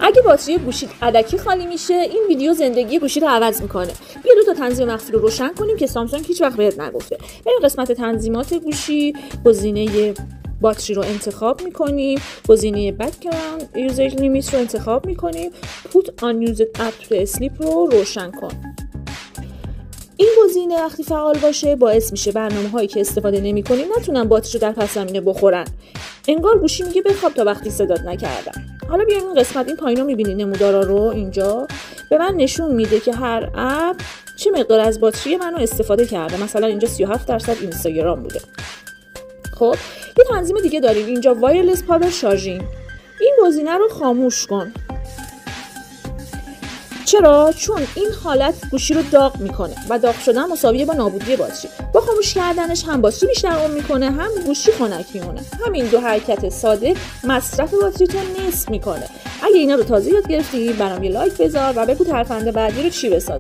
اگه باتری گوشیت الکی خالی میشه، این ویدیو زندگی گوشی رو عوض میکنه. بیا دو تا تنظیم مخفی رو روشن کنیم که سامسونگ هیچ وقت بهت نگفته. بریم قسمت تنظیمات گوشی، گزینه باتری رو انتخاب میکنیم، گزینه بک‌گراند یوزیج لیمیت رو انتخاب میکنیم، put unused app to sleep رو روشن کن. این گزینه وقتی فعال باشه باعث میشه برنامه‌هایی که استفاده نمی‌کنی نتونن باتری رو در پس زمینه بخورن. انگار گوشی میگه بخواب تا وقتی صدات نکردم. حالا بیایم این قسمت، این پایینا می‌بینی نمودارا رو اینجا به من نشون میده که هر اپ چه مقدار از باتری منو استفاده کرده. مثلا اینجا 37% اینستاگرام بوده. خب یه تنظیم دیگه داریم اینجا، وایرلس پاور شارژینگ. این گزینه رو خاموش کن. چرا؟ چون این حالت گوشی رو داغ میکنه و داغ شدن مساویه با نابودی باتری. با خاموش کردنش هم باتری بیشتر عمر میکنه، هم گوشی خنک میمونه. همین دو حرکت ساده مصرف باتری تو نصف میکنه. اگه اینا رو تازه یاد گرفتی برام یه لایک بذار و بگو ترفند بعدی رو چی بسازم.